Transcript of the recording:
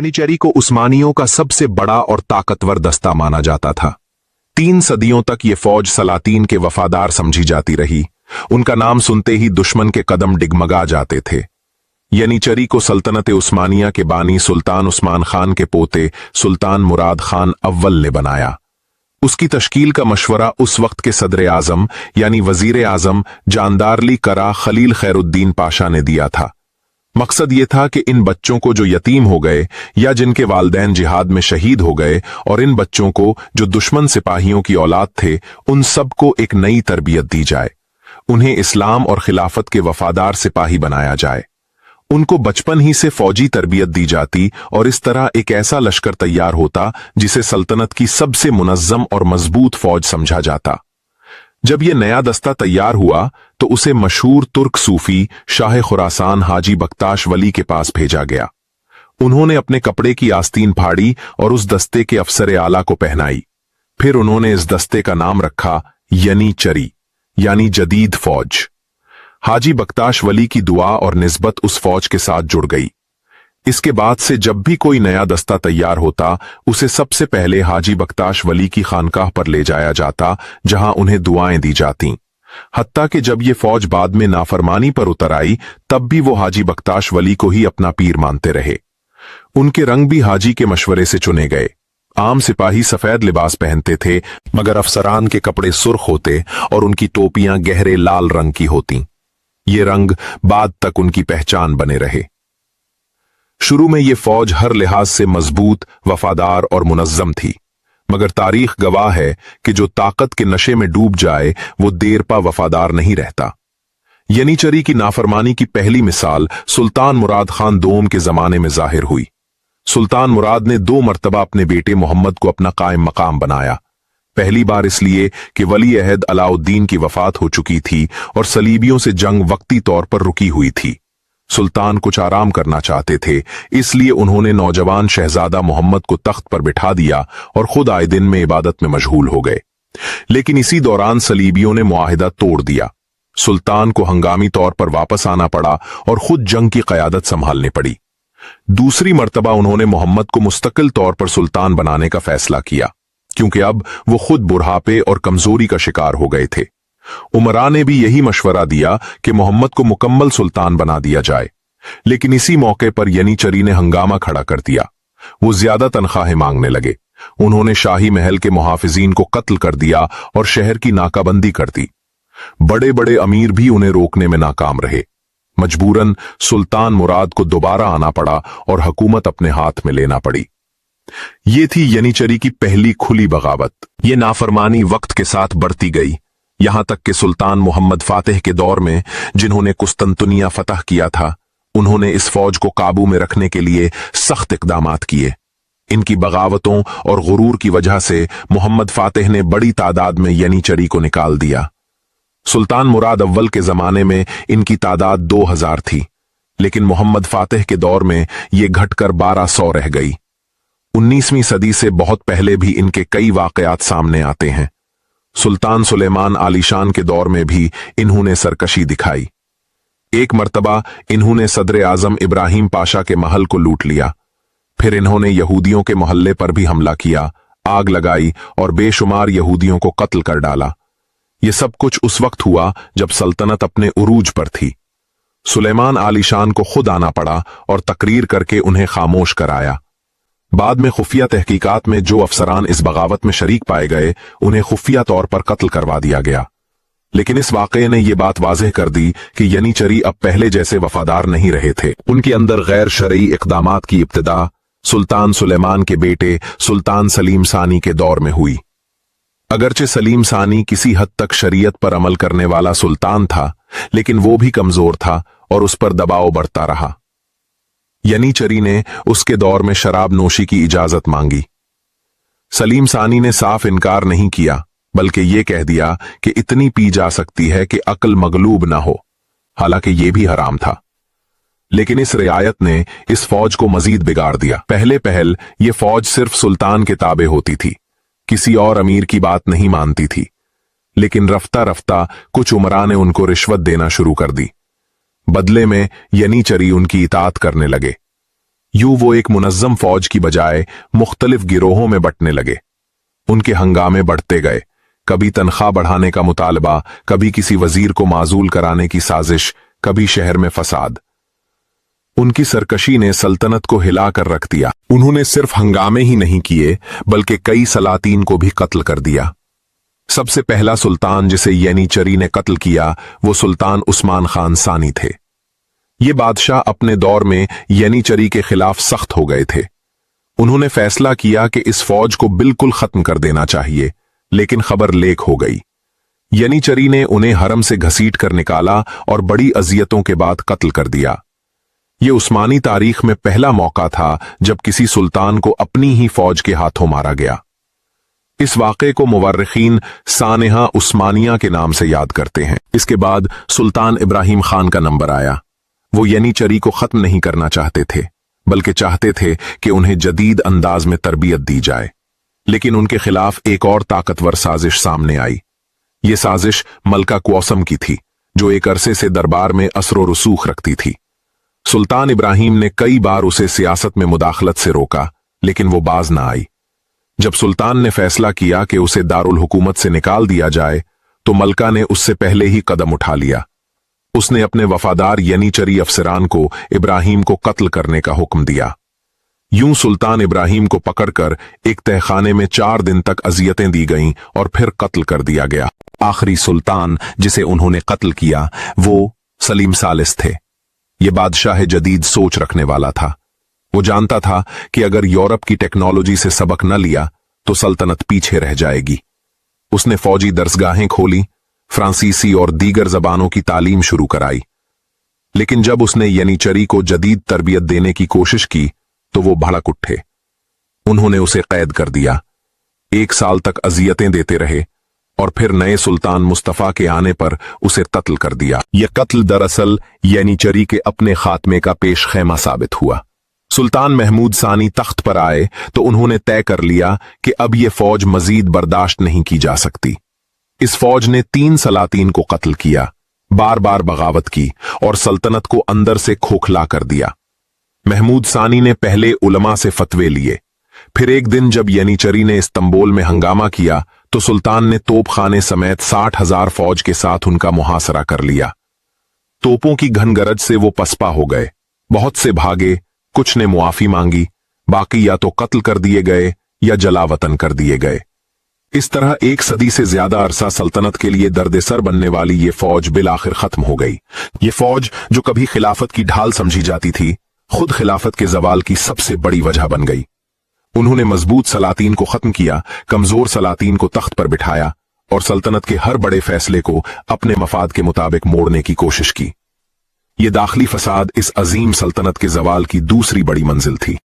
यनिचेरी को उस्मानियों का सबसे बड़ा और ताकतवर दस्ता माना जाता था। 3 सदियों तक ये फौज सलातीन के वफादार समझी जाती रही। उनका नाम सुनते ही दुश्मन के कदम डिगमगा जाते थे। यनिचेरी को सल्तनत उस्मानिया के बानी सुल्तान उस्मान खान के पोते सुल्तान मुराद खान अव्वल ने बनाया। उसकी तश्कील का मशवरा उस वक्त के सदर आजम यानी वजीर आजम जानदारली करा खलील खैरुद्दीन पाशा ने दिया था। मकसद ये था कि इन बच्चों को जो यतीम हो गए या जिनके वालिदैन जिहाद में शहीद हो गए और इन बच्चों को जो दुश्मन सिपाहियों की औलाद थे, उन सबको एक नई तरबियत दी जाए। उन्हें इस्लाम और खिलाफत के वफादार सिपाही बनाया जाए। उनको बचपन ही से फौजी तरबियत दी जाती और इस तरह एक ऐसा लश्कर तैयार होता जिसे सल्तनत की सबसे मुनज्जम और मजबूत फौज समझा जाता। जब यह नया दस्ता तैयार हुआ तो उसे मशहूर तुर्क सूफी शाह खुरासान हाजी बख्ताश वली के पास भेजा गया। उन्होंने अपने कपड़े की आस्तीन फाड़ी और उस दस्ते के अफसर आला को पहनाई। फिर उन्होंने इस दस्ते का नाम रखा यनिचेरी यानी जदीद फौज। हाजी बख्ताश वली की दुआ और निस्बत उस फौज के साथ जुड़ गई। इसके बाद से जब भी कोई नया दस्ता तैयार होता, उसे सबसे पहले हाजी बख्ताश वली की खानकाह पर ले जाया जाता, जहां उन्हें दुआएं दी जातीं। हत्ता कि जब ये फौज बाद में नाफरमानी पर उतर आई, तब भी वो हाजी बख्ताश वली को ही अपना पीर मानते रहे। उनके रंग भी हाजी के मशवरे से चुने गए। आम सिपाही सफेद लिबास पहनते थे, मगर अफसरान के कपड़े सुर्ख होते और उनकी टोपियां गहरे लाल रंग की होतीं। ये रंग बाद तक उनकी पहचान बने रहे। शुरू में ये फौज हर लिहाज से मजबूत, वफादार और मुनज्जम थी, मगर तारीख गवाह है कि जो ताकत के नशे में डूब जाए वो देर पा वफादार नहीं रहता। यनिचेरी की नाफरमानी की पहली मिसाल सुल्तान मुराद खान दोम के जमाने में जाहिर हुई। सुल्तान मुराद ने 2 मरतबा अपने बेटे मोहम्मद को अपना कायम मकाम बनाया। पहली बार इसलिए कि वली अहद अलाउद्दीन की वफात हो चुकी थी और सलीबियों से जंग वक्ती तौर पर रुकी हुई थी। सुल्तान कुछ आराम करना चाहते थे, इसलिए उन्होंने नौजवान शहजादा मोहम्मद को तख्त पर बिठा दिया और खुद आए दिन में इबादत में मशगूल हो गए। लेकिन इसी दौरान सलीबियों ने मुआहिदा तोड़ दिया। सुल्तान को हंगामी तौर पर वापस आना पड़ा और खुद जंग की क़यादत संभालनी पड़ी। दूसरी मर्तबा उन्होंने मोहम्मद को मुस्तकिल तौर पर सुल्तान बनाने का फैसला किया, क्योंकि अब वो खुद बुढ़ापे और कमजोरी का शिकार हो गए थे। उमरा ने भी यही मशवरा दिया कि मोहम्मद को मुकम्मल सुल्तान बना दिया जाए, लेकिन इसी मौके पर यनिचेरी ने हंगामा खड़ा कर दिया। वो ज्यादा तनख्वाहें मांगने लगे। उन्होंने शाही महल के मुहाफिजीन को कत्ल कर दिया और शहर की नाकाबंदी कर दी। बड़े बड़े अमीर भी उन्हें रोकने में नाकाम रहे। मजबूरन सुल्तान मुराद को दोबारा आना पड़ा और हुकूमत अपने हाथ में लेना पड़ी। ये थी यनिचेरी की पहली खुली बगावत। ये नाफरमानी वक्त के साथ बढ़ती गई, यहां तक कि सुल्तान मोहम्मद फातिह के दौर में, जिन्होंने कुस्तंतुनिया फतह किया था, उन्होंने इस फौज को काबू में रखने के लिए सख्त इकदामात किए। इनकी बगावतों और गुरूर की वजह से मोहम्मद फातिह ने बड़ी तादाद में यनिचेरी को निकाल दिया। सुल्तान मुराद अव्वल के जमाने में इनकी तादाद 2000 थी, लेकिन मोहम्मद फातिह के दौर में ये घटकर 1200 रह गई। 19वीं सदी से बहुत पहले भी इनके कई वाकयात सामने आते हैं। सुल्तान सुलेमान आलीशान के दौर में भी इन्होंने सरकशी दिखाई। एक मर्तबा इन्होंने सदर आजम इब्राहिम पाशा के महल को लूट लिया। फिर इन्होंने यहूदियों के मोहल्ले पर भी हमला किया, आग लगाई और बेशुमार यहूदियों को कत्ल कर डाला। ये सब कुछ उस वक्त हुआ जब सल्तनत अपने उरूज पर थी। सुलेमान आलीशान को खुद आना पड़ा और तकरीर करके उन्हें खामोश कराया। बाद में खुफिया तहकीकात में जो अफसरान इस बगावत में शरीक पाए गए, उन्हें खुफिया तौर पर कत्ल करवा दिया गया। लेकिन इस वाकये ने यह बात वाज़ेह कर दी कि यनिचेरी अब पहले जैसे वफादार नहीं रहे थे। उनके अंदर गैर शरई इक़दामात की इब्तिदा सुल्तान सुलेमान के बेटे सुल्तान सलीम सानी के दौर में हुई। अगरचे सलीम सानी किसी हद तक शरीयत पर अमल करने वाला सुल्तान था, लेकिन वो भी कमजोर था और उस पर दबाव बढ़ता रहा। यनिचेरी ने उसके दौर में शराब नोशी की इजाजत मांगी। सलीम सानी ने साफ इनकार नहीं किया, बल्कि ये कह दिया कि इतनी पी जा सकती है कि अक्ल मगलूब ना हो, हालांकि ये भी हराम था। लेकिन इस रियायत ने इस फौज को मजीद बिगाड़ दिया। पहले पहल ये फौज सिर्फ सुल्तान के ताबे होती थी, किसी और अमीर की बात नहीं मानती थी। लेकिन रफ्ता रफ्ता कुछ उमरा ने उनको रिश्वत देना शुरू कर दी। बदले में यनिचेरी उनकी इताअत करने लगे। यूं वो एक मुनज़्ज़म फौज की बजाय मुख्तलिफ गिरोहों में बंटने लगे। उनके हंगामे बढ़ते गए, कभी तनख्वाह बढ़ाने का मुतालबा, कभी किसी वजीर को माजूल कराने की साजिश, कभी शहर में फसाद। उनकी सरकशी ने सल्तनत को हिलाकर रख दिया। उन्होंने सिर्फ हंगामे ही नहीं किए बल्कि कई सलातीन को भी कत्ल कर दिया। सबसे पहला सुल्तान जिसे येनीचरी ने कत्ल किया वो सुल्तान उस्मान खान सानी थे। ये बादशाह अपने दौर में येनीचरी के खिलाफ सख्त हो गए थे। उन्होंने फैसला किया कि इस फौज को बिल्कुल खत्म कर देना चाहिए, लेकिन खबर लेक हो गई। येनीचरी ने उन्हें हरम से घसीट कर निकाला और बड़ी अजियतों के बाद कत्ल कर दिया। ये उस्मानी तारीख में पहला मौका था जब किसी सुल्तान को अपनी ही फौज के हाथों मारा गया। इस वाक़े को मुवर्रिखीन सानेहा उस्मानिया के नाम से याद करते हैं। इसके बाद सुल्तान इब्राहिम खान का नंबर आया। वो येनीचरी को खत्म नहीं करना चाहते थे, बल्कि चाहते थे कि उन्हें जदीद अंदाज में तरबियत दी जाए। लेकिन उनके खिलाफ एक और ताकतवर साजिश सामने आई। ये साजिश मलका क्वासम की थी, जो एक अरसे से दरबार में असर रसूख रखती थी। सुल्तान इब्राहिम ने कई बार उसे सियासत में मुदाखलत से रोका, लेकिन वो बाज ना आई। जब सुल्तान ने फैसला किया कि उसे दारुल हुकूमत से निकाल दिया जाए, तो मलका ने उससे पहले ही कदम उठा लिया। उसने अपने वफादार येनीचरी अफसरान को इब्राहिम को कत्ल करने का हुक्म दिया। यूं सुल्तान इब्राहिम को पकड़कर एक तहखाने में 4 दिन तक अजियतें दी गईं और फिर कत्ल कर दिया गया। आखिरी सुल्तान जिसे उन्होंने कत्ल किया वो सलीम सालिस थे। ये बादशाह जदीद सोच रखने वाला था। वो जानता था कि अगर यूरोप की टेक्नोलॉजी से सबक न लिया तो सल्तनत पीछे रह जाएगी। उसने फौजी दरसगाहें खोली, फ्रांसीसी और दीगर जबानों की तालीम शुरू कराई। लेकिन जब उसने येनीचरी को जदीद तरबियत देने की कोशिश की तो वो भड़क उठे। उन्होंने उसे कैद कर दिया। 1 साल तक अजियतें देते रहे और फिर नए सुल्तान मुस्तफा के आने पर उसे कत्ल कर दिया। यह कत्ल दरअसल येनीचरी के अपने खात्मे का पेश खैमा साबित हुआ। सुल्तान महमूद सानी तख्त पर आए तो उन्होंने तय कर लिया कि अब यह फौज मजीद बर्दाश्त नहीं की जा सकती। इस फौज ने 3 सलातीन को कत्ल किया, बार बार बगावत की और सल्तनत को अंदर से खोखला कर दिया। महमूद सानी ने पहले उलमा से फतवे लिए। फिर एक दिन जब येनीचरी ने इस्तांबुल में हंगामा किया तो सुल्तान ने तोपखाने समेत 60,000 फौज के साथ उनका मुहासरा कर लिया। तोपों की घनगरज से वो पसपा हो गए। बहुत से भागे, कुछ ने मुआफी मांगी, बाकी या तो कत्ल कर दिए गए या जलावतन कर दिए गए। इस तरह 1 सदी से ज्यादा अरसा सल्तनत के लिए दर्द-ए-सर बनने वाली ये फौज बिलाखिर खत्म हो गई। ये फौज जो कभी खिलाफत की ढाल समझी जाती थी, खुद खिलाफत के जवाल की सबसे बड़ी वजह बन गई। उन्होंने मजबूत सलातीन को खत्म किया, कमजोर सलातीन को तख्त पर बिठाया और सल्तनत के हर बड़े फैसले को अपने मफाद के मुताबिक मोड़ने की कोशिश की। ये दाखिली फसाद इस अजीम सल्तनत के जवाल की दूसरी बड़ी मंजिल थी।